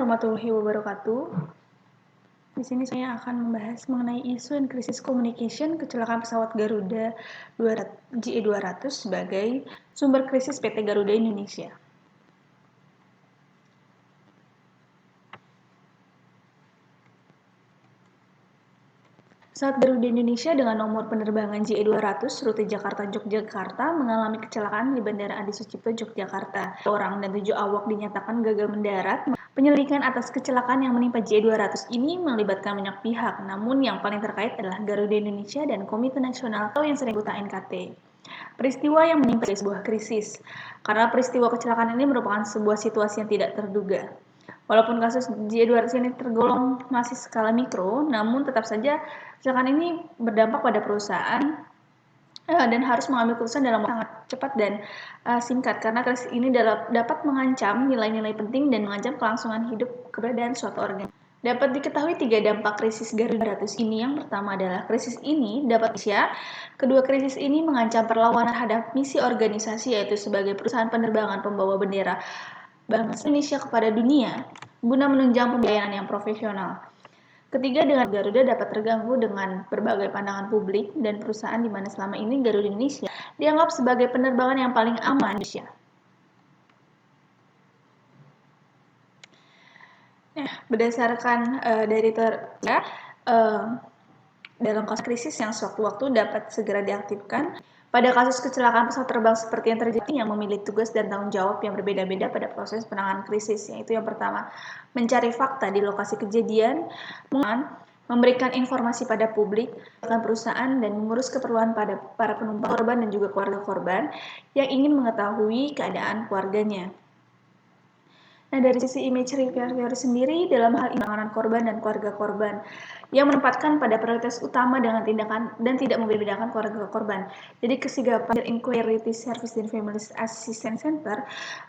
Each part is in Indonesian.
warahmatullahi wabarakatuh. Di sini saya akan membahas mengenai isu dan krisis communication kecelakaan pesawat Garuda GE200 sebagai sumber krisis PT Garuda Indonesia. Pesawat Garuda Indonesia dengan nomor penerbangan GE200 rute Jakarta-Yogyakarta mengalami kecelakaan di Bandara Adi Sucipto, Yogyakarta. 2 orang dan 7 awak dinyatakan gagal mendarat. Penyelidikan atas kecelakaan yang menimpa GE200 ini melibatkan banyak pihak, namun yang paling terkait adalah Garuda Indonesia dan Komite Nasional atau yang sering disebut KNKT. Peristiwa yang menimpa sebuah krisis, karena peristiwa kecelakaan ini merupakan sebuah situasi yang tidak terduga. Walaupun kasus GE200 ini tergolong masih skala mikro, namun tetap saja kecelakaan ini berdampak pada perusahaan dan harus mengambil keputusan dalam waktu sangat cepat dan singkat, karena krisis ini dapat mengancam nilai-nilai penting dan mengancam kelangsungan hidup keberadaan suatu organisasi. Dapat diketahui 3 dampak krisis Garuda 200 ini. Yang pertama adalah krisis ini dapat kedua, krisis ini mengancam perlawanan terhadap misi organisasi, yaitu sebagai perusahaan penerbangan pembawa bendera bangsa Indonesia kepada dunia guna menunjang pembiayaan yang profesional. Ketiga, dengan Garuda dapat terganggu dengan berbagai pandangan publik dan perusahaan di mana selama ini Garuda Indonesia dianggap sebagai penerbangan yang paling aman di Indonesia. Berdasarkan dari dalam kasus krisis yang sewaktu-waktu dapat segera diaktifkan. Pada kasus kecelakaan pesawat terbang seperti yang terjadi, yang memiliki tugas dan tanggung jawab yang berbeda-beda pada proses penanganan krisis, yaitu yang pertama, mencari fakta di lokasi kejadian, memberikan informasi pada publik, perusahaan, dan mengurus keperluan pada para penumpang korban dan juga keluarga korban yang ingin mengetahui keadaan keluarganya. Nah, dari sisi image repair teori sendiri, dalam hal penanganan korban dan keluarga korban, yang menempatkan pada prioritas utama dengan tindakan dan tidak membedakan keluarga korban. Jadi kesigapan Inquiry Service and Family Assistance Center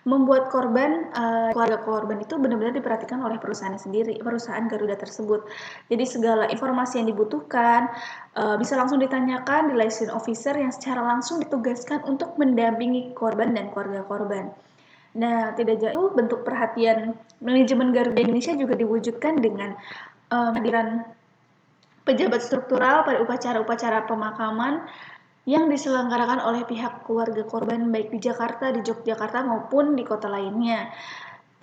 membuat keluarga korban itu benar-benar diperhatikan oleh perusahaan sendiri, perusahaan Garuda tersebut. Jadi segala informasi yang dibutuhkan bisa langsung ditanyakan di liaison officer yang secara langsung ditugaskan untuk mendampingi korban dan keluarga korban. Nah, tidak jauh bentuk perhatian manajemen Garuda Indonesia juga diwujudkan dengan kehadiran pejabat struktural pada upacara-upacara pemakaman yang diselenggarakan oleh pihak keluarga korban baik di Jakarta, di Yogyakarta maupun di kota lainnya.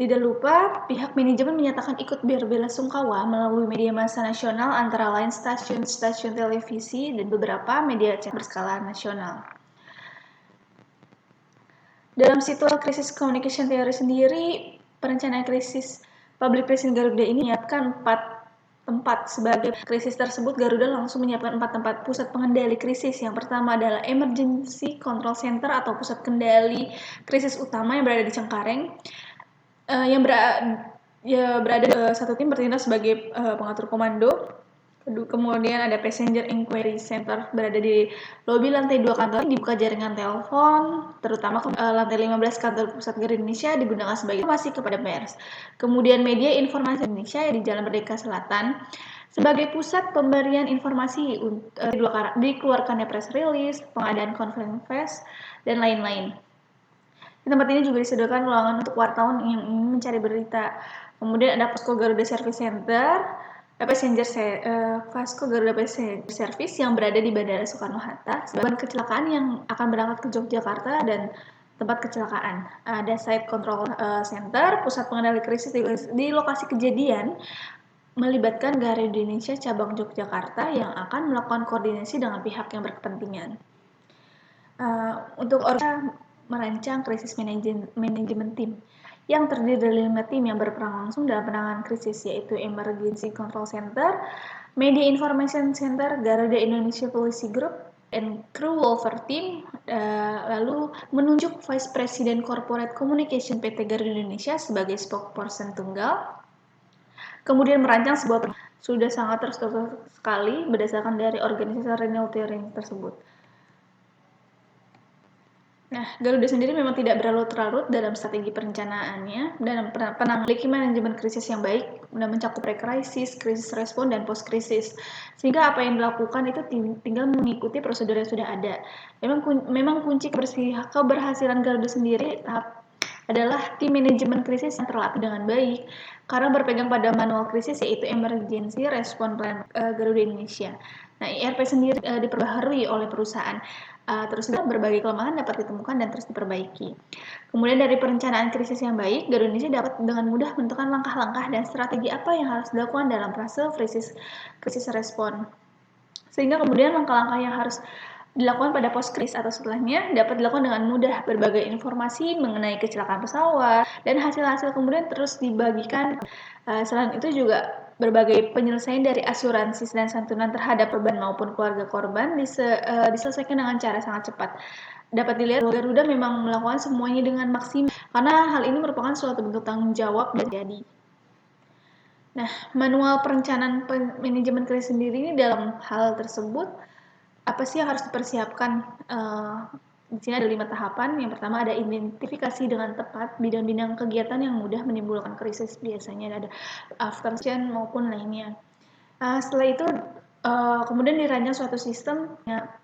Tidak lupa, pihak manajemen menyatakan ikut berbela-sungkawa melalui media massa nasional antara lain stasiun televisi dan beberapa media berskala nasional. Dalam situasi krisis communication theory sendiri, perencanaan krisis public relation Garuda ini menyiapkan 4 tempat. Sebagai krisis tersebut, Garuda langsung menyiapkan 4 tempat pusat pengendali krisis. Yang pertama adalah Emergency Control Center atau pusat kendali krisis utama yang berada di Cengkareng, yang berada satu tim bertindak sebagai pengatur komando. Kemudian ada Passenger Inquiry Center berada di lobi lantai 2 kantor, dibuka jaringan telepon, terutama lantai 15 kantor pusat Garuda Indonesia digunakan sebagai informasi kepada pers. Kemudian media informasi Indonesia di Jalan Merdeka Selatan sebagai pusat pemberian informasi, dikeluarkannya press release, pengadaan conference press, dan lain-lain. Di tempat ini juga disediakan ruangan untuk wartawan yang ingin mencari berita. Kemudian ada Posko Garuda Service Center, Vasco Garuda Passenger Service yang berada di Bandara Soekarno-Hatta sebagai kecelakaan yang akan berangkat ke Yogyakarta dan tempat kecelakaan. Ada Site Control Center, pusat pengendali krisis di lokasi kejadian, melibatkan Garuda Indonesia cabang Yogyakarta yang akan melakukan koordinasi dengan pihak yang berkepentingan. Untuk merancang krisis manajemen tim yang terdiri dari 5 tim yang berperan langsung dalam penanganan krisis, yaitu Emergency Control Center, Media Information Center, Garuda Indonesia Policy Group, and Crew Wolver Team, lalu menunjuk Vice President Corporate Communication PT Garuda Indonesia sebagai spokesperson tunggal, kemudian merancang sebuah sudah sangat terstruktur sekali berdasarkan dari organisasi renewal theory tersebut. Nah, Garuda sendiri memang tidak berlarut-larut dalam strategi perencanaannya dan memiliki manajemen krisis yang baik dan mencakup pre-krisis, krisis respon, dan post-krisis. Sehingga apa yang dilakukan itu tinggal mengikuti prosedur yang sudah ada. Memang kunci keberhasilan Garuda sendiri adalah tim manajemen krisis yang terlatih dengan baik karena berpegang pada manual krisis yaitu Emergency Response Plan Garuda Indonesia. Nah, ERP sendiri diperbaharui oleh perusahaan. Terus berbagai kelemahan dapat ditemukan dan terus diperbaiki. Kemudian dari perencanaan krisis yang baik, Garuda Indonesia dapat dengan mudah menentukan langkah-langkah dan strategi apa yang harus dilakukan dalam fase krisis respon. Sehingga kemudian langkah-langkah yang harus dilakukan pada post-krisis atau setelahnya dapat dilakukan dengan mudah. Berbagai informasi mengenai kecelakaan pesawat dan hasil-hasil kemudian terus dibagikan. Selain itu juga berbagai penyelesaian dari asuransi dan santunan terhadap korban maupun keluarga korban diselesaikan dengan cara sangat cepat. Dapat dilihat Garuda memang melakukan semuanya dengan maksimal karena hal ini merupakan suatu bentuk tanggung jawab dan jadi. Nah, manual perencanaan manajemen krisis sendiri ini dalam hal tersebut apa sih yang harus dipersiapkan? Di sini ada 5 tahapan. Yang pertama ada identifikasi dengan tepat bidang-bidang kegiatan yang mudah menimbulkan krisis. Biasanya ada after action maupun lainnya. Setelah itu kemudian dirancang suatu sistem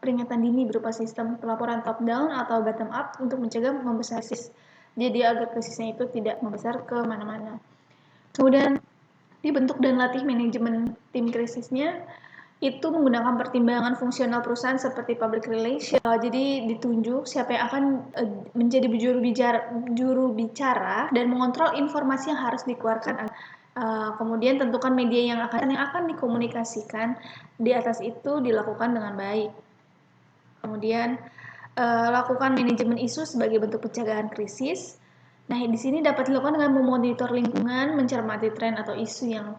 peringatan dini berupa sistem pelaporan top down atau bottom up untuk mencegah membesar krisis. Jadi agar krisisnya itu tidak membesar ke mana-mana. Kemudian dibentuk dan latih manajemen tim krisisnya itu menggunakan pertimbangan fungsional perusahaan seperti public relation. Jadi ditunjuk siapa yang akan menjadi juru bicara dan mengontrol informasi yang harus dikeluarkan. Kemudian tentukan media yang akan dikomunikasikan. Di atas itu dilakukan dengan baik. Kemudian lakukan manajemen isu sebagai bentuk pencegahan krisis. Nah, di sini dapat dilakukan dengan memonitor lingkungan, mencermati tren atau isu yang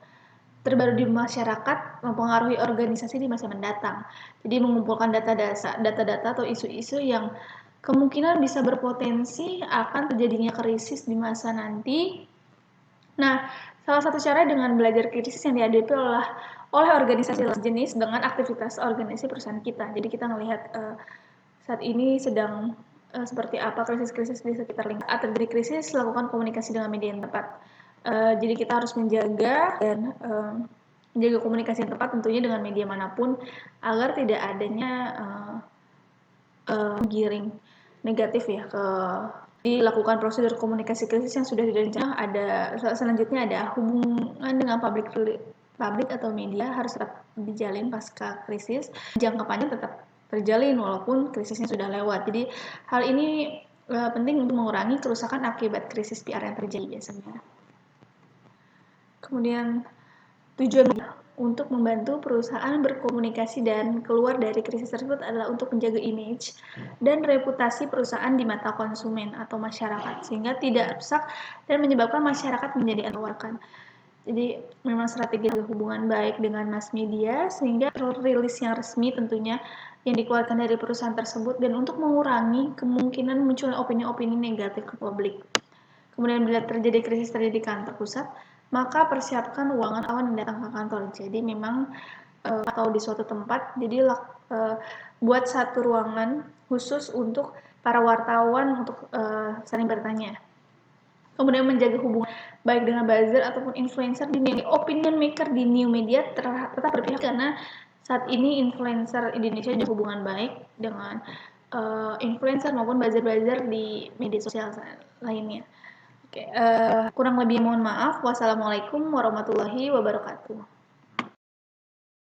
terbaru di masyarakat mempengaruhi organisasi di masa mendatang. Jadi mengumpulkan data-data atau isu-isu yang kemungkinan bisa berpotensi akan terjadinya krisis di masa nanti. Nah, salah satu cara dengan belajar krisis yang dihadapi oleh organisasi jenis dengan aktivitas organisasi perusahaan kita. Jadi kita melihat saat ini sedang seperti apa krisis-krisis di sekitar lingkungan. Atau dari krisis, lakukan komunikasi dengan media yang tepat. Jadi kita harus menjaga dan menjaga komunikasi yang tepat tentunya dengan media manapun agar tidak adanya giring negatif ya ke dilakukan prosedur komunikasi krisis yang sudah direncanakan. Selanjutnya ada hubungan dengan publik atau media harus tetap dijalin pasca krisis, jangka panjang tetap terjalin walaupun krisisnya sudah lewat. Jadi hal ini penting untuk mengurangi kerusakan akibat krisis PR yang terjadi biasanya. Kemudian tujuan untuk membantu perusahaan berkomunikasi dan keluar dari krisis tersebut adalah untuk menjaga image dan reputasi perusahaan di mata konsumen atau masyarakat sehingga tidak rusak dan menyebabkan masyarakat menjadi terwarkan. Jadi memang strategi hubungan baik dengan mass media sehingga rilis yang resmi tentunya yang dikeluarkan dari perusahaan tersebut dan untuk mengurangi kemungkinan munculnya opini-opini negatif ke publik. Kemudian bila terjadi krisis di kantor pusat, maka persiapkan ruangan awan yang datang ke kantor. Jadi memang atau di suatu tempat, jadi buat satu ruangan khusus untuk para wartawan untuk saling bertanya. Kemudian menjaga hubungan baik dengan buzzer ataupun influencer di media. Opinion maker di new media tetap berpihak karena saat ini influencer Indonesia ada hubungan baik dengan influencer maupun buzzer-buzzer di media sosial lainnya. Oke, kurang lebih mohon maaf. Wassalamualaikum warahmatullahi wabarakatuh.